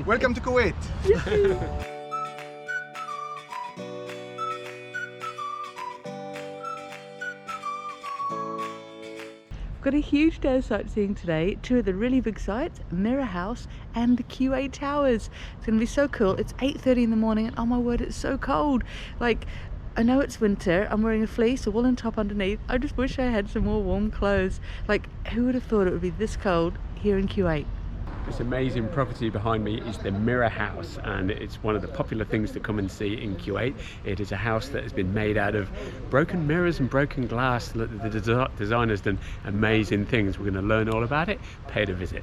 Welcome to Kuwait. Got a huge day of sightseeing today. Two of the really big sites, Mirror House and the Kuwait Towers. It's going to be so cool. It's 8:30 in the morning and oh my word, it's so cold. Like, I know it's winter, I'm wearing a fleece, a woolen top underneath. I just wish I had some more warm clothes. Like, who would have thought it would be this cold here in Kuwait? This amazing property behind me is the Mirror House, and it's one of the popular things to come and see in Kuwait. It is a house that has been made out of broken mirrors and broken glass. The designer's done amazing things. We're going to learn all about it. Pay it a visit.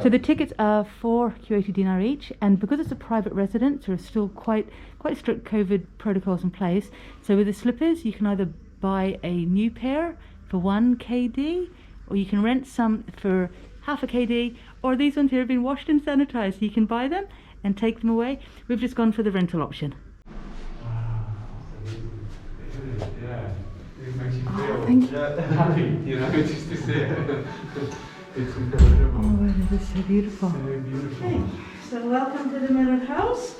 So the tickets are 4 Kuwaiti dinar each, and because it's a private residence, there are still quite strict COVID protocols in place. So with the slippers, you can either buy a new pair for 1 KD, or you can rent some for half a KD, or these ones here have been washed and sanitized, so you can buy them and take them away. We've just gone for the rental option. Yeah, it makes you feel thank you. happy, you know, just to see it. It's incredible. Oh, this is so beautiful. So beautiful. Okay, so welcome to the Mirror House.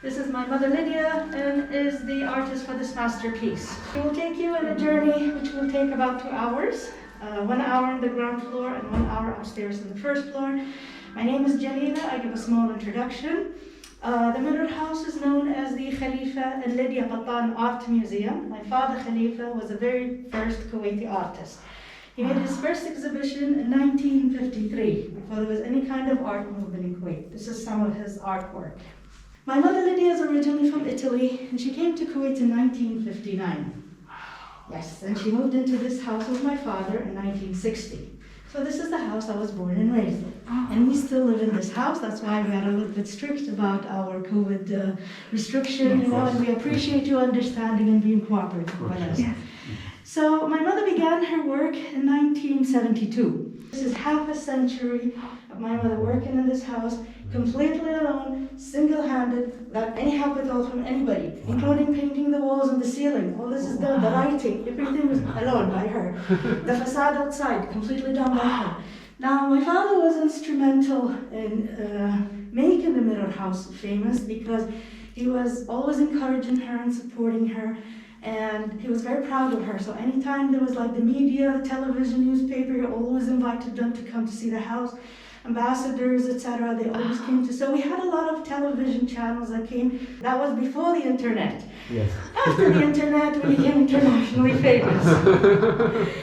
This is my mother Lidia, and is the artist for this masterpiece. We will take you on a journey which will take about 2 hours. 1 hour on the ground floor and 1 hour upstairs on the first floor. My name is Jalila. I give a small introduction. The Mirror House is known as the Khalifa and Lidia Qattan Art Museum. My father Khalifa was the very first Kuwaiti artist. He made his first exhibition in 1953, before there was any kind of art movement in Kuwait. This is some of his artwork. My mother Lidia is originally from Italy, and she came to Kuwait in 1959. Yes, and she moved into this house with my father in 1960. So this is the house I was born and raised in. And we still live in this house. That's why we are a little bit strict about our COVID restriction, you know, and we appreciate you understanding and being cooperative with us. Yes. So my mother began her work in 1972. This is half a century of my mother working in this house, completely alone, single-handed, without any help at all from anybody, including painting the walls and the ceiling. All this is done, the lighting, everything was alone by her. The facade outside, completely done by her. Now, my father was instrumental in making the Mirror House famous because he was always encouraging her and supporting her. And he was very proud of her. So anytime there was like the media, television, newspaper, he always invited them to come to see the house. Ambassadors, etc. They always came to. So we had a lot of television channels that came. That was before the internet. Yes. After the internet, we became internationally famous.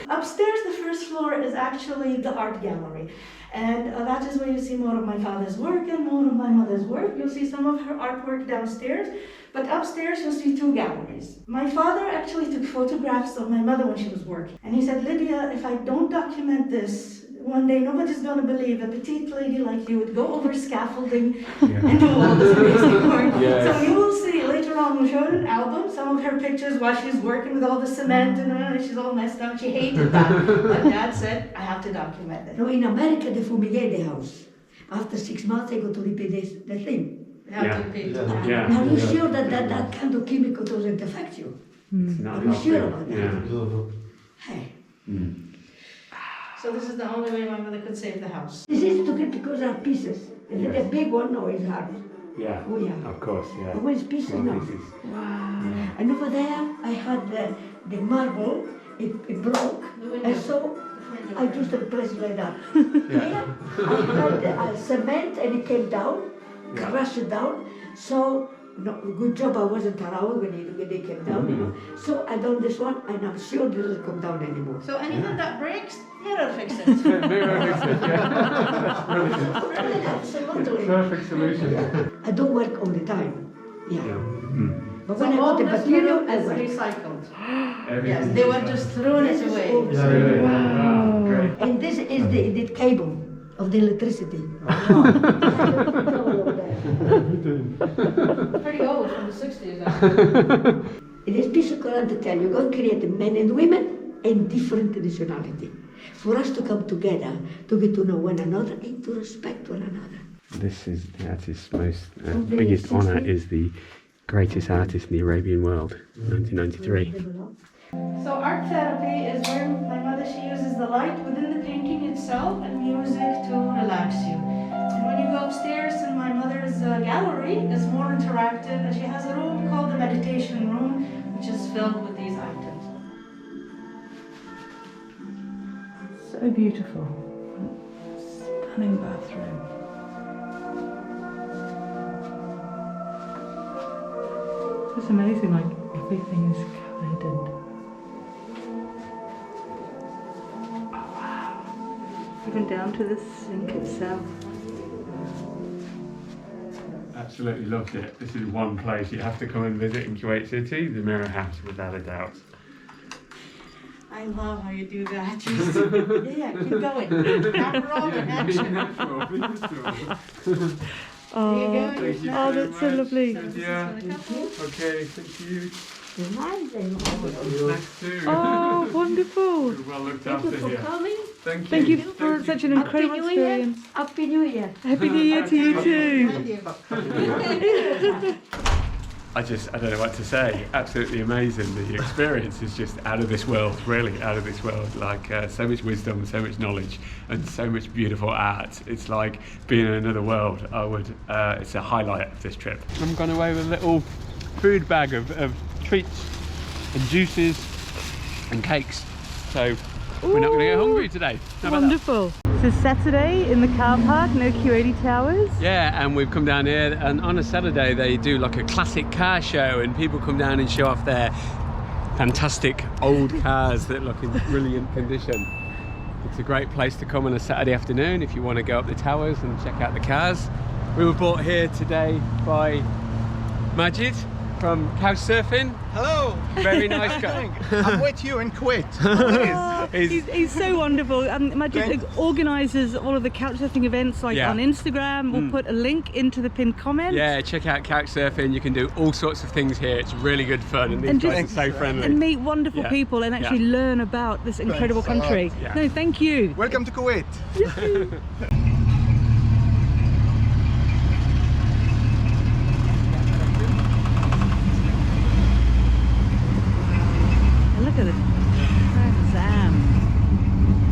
Upstairs, the first floor is actually the art gallery. And that is where you see more of my father's work and more of my mother's work. You'll see some of her artwork downstairs. But upstairs, you'll see 2 galleries. My father actually took photographs of my mother when she was working. And he said, Lydia, if I don't document this, one day nobody's going to believe a petite lady like you would go over scaffolding and do all this amazing work. Yes. So you will see later on, we'll show an album, some of her pictures while she's working with all the cement and she's all messed up. She hated that. But Dad said, I have to document it. No, in America, they fumigate the house. After 6 months, they go to repeat the thing. Yeah. Are you sure that kind of chemical doesn't affect you? Are you sure about that? Yeah. Hey. So this is the only way my mother could save the house. This is to get because are pieces. Yes. The big one, no, is hard. Yeah. Oh, yeah. Of course, yeah. But when it's pieces, Small no. pieces. Wow. And over there, I had the marble, it broke, and so I just replaced it like that. Yeah. I had cement and it came down, crushed it down, so no, good job I wasn't around when they came down, you know. So I done this one, and I'm sure it doesn't come down anymore. So anything that breaks, mirror fix it. Mirror fix it, yeah. That's brilliant. Absolutely. Perfect solution. I don't work all the time. Yeah. But So when I all got the this material, metal I is work. recycled. Yes, they were just throwing it away. Wow. Great. And this is the cable of the electricity. Pretty old, from the 60s actually. It is piece of Quran to tell you, God created men and women and different nationality. For us to come together, to get to know one another and to respect one another. This is the artist's most biggest honour is the greatest artist in the Arabian world, 1993. So art therapy is where my mother, she uses the light within the painting itself and music to relax you. And when you go upstairs in my mother's gallery, it's more interactive, and she has a room called the meditation room, which is filled with these items. So beautiful. Stunning bathroom. It's amazing, like everything is covered and oh wow. Even down to the sink itself. Absolutely loved it. This is one place you have to come and visit in Kuwait City, the Mirror House, without a doubt. I love how you do that. Just, yeah, keep going. Camera on and action. Oh, There you go. oh, that's so lovely. Yeah. Okay, thank you. Nice. Too. Oh, wonderful. Well looked after Thank you here. for coming. Thank you. Thank you for such an incredible Happy New Year. experience. Happy New Year. Happy New Year to you too. I don't know what to say. Absolutely amazing. The experience is just out of this world, really out of this world. Like so much wisdom, so much knowledge, and so much beautiful art. It's like being in another world. It's a highlight of this trip. I'm going away with a little food bag of treats and juices and cakes. So we're not going to get hungry today. How about that? Wonderful. It's a Saturday in the car park near Kuwait Towers. Yeah, and we've come down here, and on a Saturday they do like a classic car show, and people come down and show off their fantastic old cars that look in brilliant condition. It's a great place to come on a Saturday afternoon if you want to go up the towers and check out the cars. We were brought here today by Majid from Couch Surfing. Hello. Very nice guy. I'm with you in Kuwait. Oh, he's so wonderful. Majid organises all of the couchsurfing events, like on Instagram. We'll put a link into the pinned comment. Yeah, check out Couch Surfing. You can do all sorts of things here. It's really good fun, and these guys are so friendly. And meet wonderful people and actually learn about this incredible country. Yeah. No, thank you. Welcome to Kuwait. Look at it. Trans Am.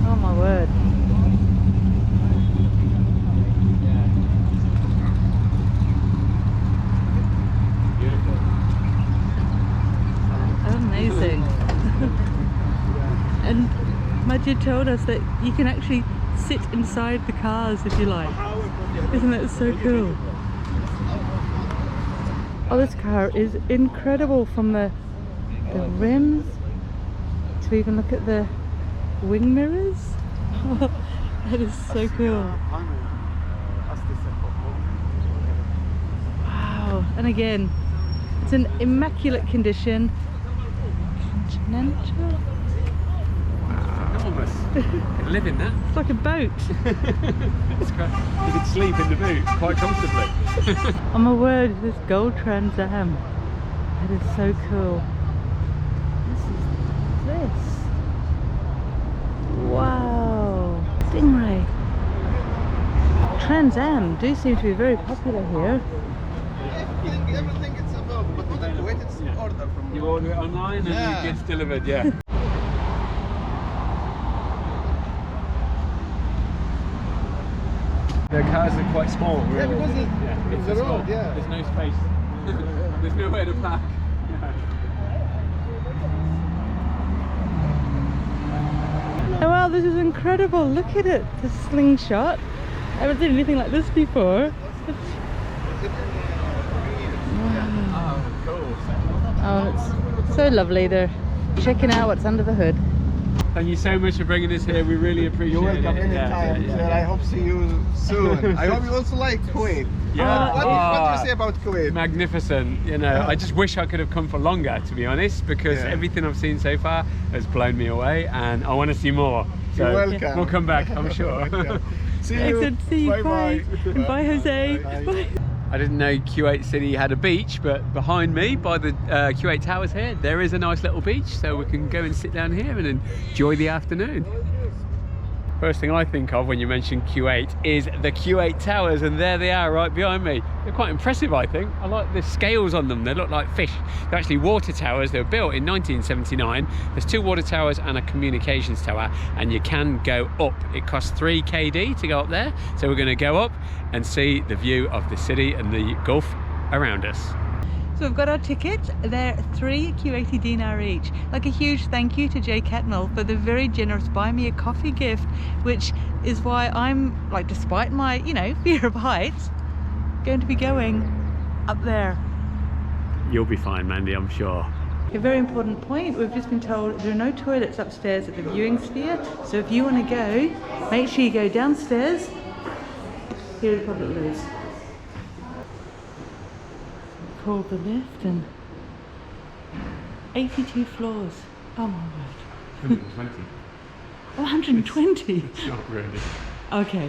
Oh my word. Amazing. And Majid told us that you can actually sit inside the cars if you like. Isn't that so cool? Oh, this car is incredible, from the rims to even look at the wing mirrors. Oh, that is so cool. Wow. And again, it's an immaculate condition. Continental. Enormous. You can live in that. It's like a boat. You could sleep in the boot quite comfortably. Oh my word, this gold Trans Am. That is so cool. This. Wow. Stingray. Trans Am do seem to be very popular here. Everything is available, but not in Kuwait, it's order from You order it online and it gets delivered, yeah. The cars are quite small, really. Yeah, because It's the a small, road, yeah. There's no space. There's nowhere to park. Oh wow, this is incredible. Look at it, the slingshot. I haven't seen anything like this before. Wow. Oh, it's so lovely. They're checking out what's under the hood. Thank you so much for bringing us here. We really appreciate You're welcome it. anytime. Yeah. I hope see you soon. I hope you also like Kuwait. Yeah. What do you say about Kuwait? Magnificent. You know, I just wish I could have come for longer, to be honest, because everything I've seen so far has blown me away, and I want to see more. So You're welcome. we'll come back, I'm sure. See you. Excellent. See you. Bye. Bye. Bye, Jose. Bye. Bye. I didn't know Kuwait City had a beach, but behind me, by the Kuwait Towers here, there is a nice little beach, so we can go and sit down here and enjoy the afternoon. First thing I think of when you mention Kuwait is the Kuwait Towers, and there they are right behind me. They're quite impressive, I think. I like the scales on them. They look like fish. They're actually water towers. They were built in 1979. There's 2 water towers and a communications tower, and you can go up. It costs 3 KD to go up there. So we're going to go up and see the view of the city and the Gulf around us. So we've got our tickets. They're 3 Kuwaiti dinar each. Like a huge thank you to Jay Catmull for the very generous buy me a coffee gift, which is why I'm, like, despite my, you know, fear of heights, going to be going up there. You'll be fine, Mandy, I'm sure. A very important point, we've just been told there are no toilets upstairs at the viewing sphere, so if you want to go, make sure you go downstairs. Here are the public loos. Called the lift, and 82 floors. Oh my word. 120. 120? It's not really. Okay.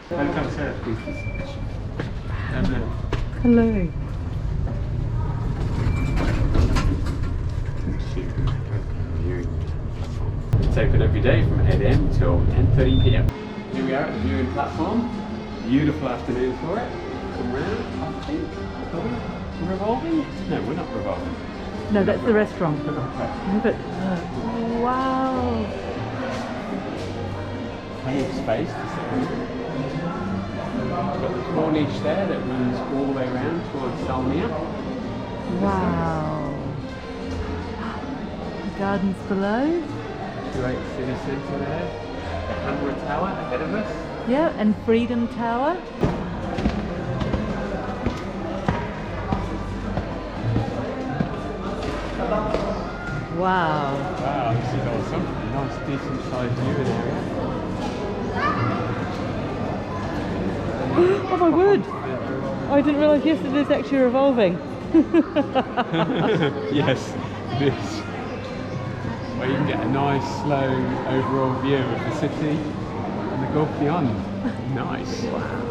Welcome, sir. Hello. It's open every day from 8 AM till 10:30 PM. Here we are at the viewing platform. Beautiful afternoon for it. Come round, I think. Are we revolving? No, we're not revolving. No, that's the restaurant. Okay. But, wow. Plenty of space to sit in. We've got the corniche there that runs all the way around towards Salmiya. Wow. The gardens below. Kuwait City Centre there. The Hamra Tower ahead of us. Yeah, and Freedom Tower. Wow. Wow, this is awesome. Nice, decent sized viewing area. Oh my word! Oh, I didn't realise yesterday it's actually revolving. Yes, this. Where you can get a nice, slow overall view of the city and the Gulf beyond. Nice. Wow.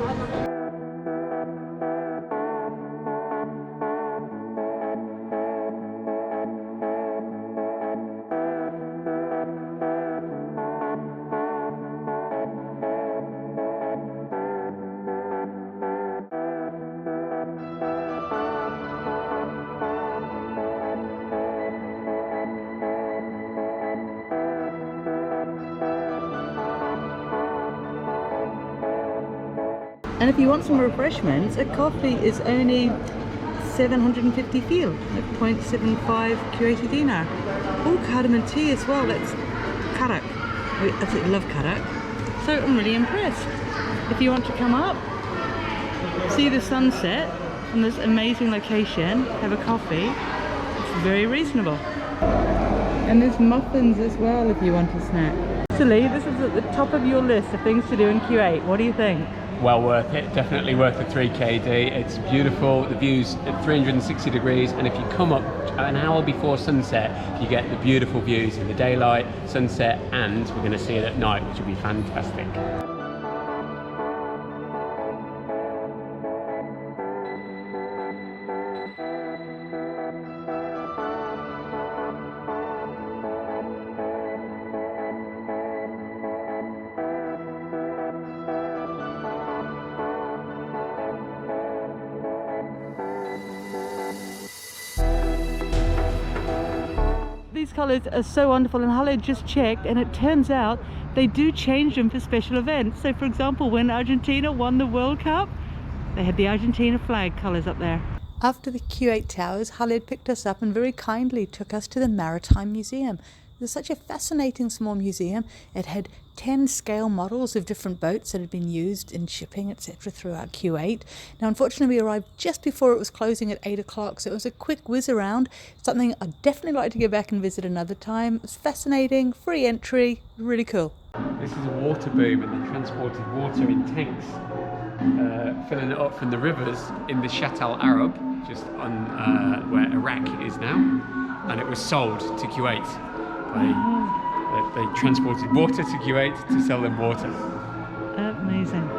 And if you want some refreshments, a coffee is only 750 fil, like 0.75 Kuwaiti dinar. Oh, cardamom tea as well, that's carpark. I absolutely love carpark. So I'm really impressed. If you want to come up, see the sunset from this amazing location, have a coffee, it's very reasonable. And there's muffins as well if you want a snack. So Lee, this is at the top of your list of things to do in Kuwait. What do you think? Well worth it, definitely worth the 3 KD. It's beautiful, the view's at 360 degrees, and if you come up an hour before sunset, you get the beautiful views in the daylight, sunset, and we're going to see it at night, which will be fantastic. These colours are so wonderful, and Khalid just checked, and it turns out they do change them for special events. So for example, when Argentina won the World Cup, they had the Argentina flag colours up there. After the Kuwait Towers, Khalid picked us up and very kindly took us to the Maritime Museum. It was such a fascinating small museum. It had 10 scale models of different boats that had been used in shipping, etc. throughout Kuwait. Now, unfortunately, we arrived just before it was closing at 8 o'clock, so it was a quick whiz around. Something I'd definitely like to go back and visit another time. It was fascinating, free entry, really cool. This is a water boom, and they transported water in tanks, filling it up from the rivers in the Shatt al-Arab, just on where Iraq is now, and it was sold to Kuwait. They transported water to Kuwait to sell them water. Amazing.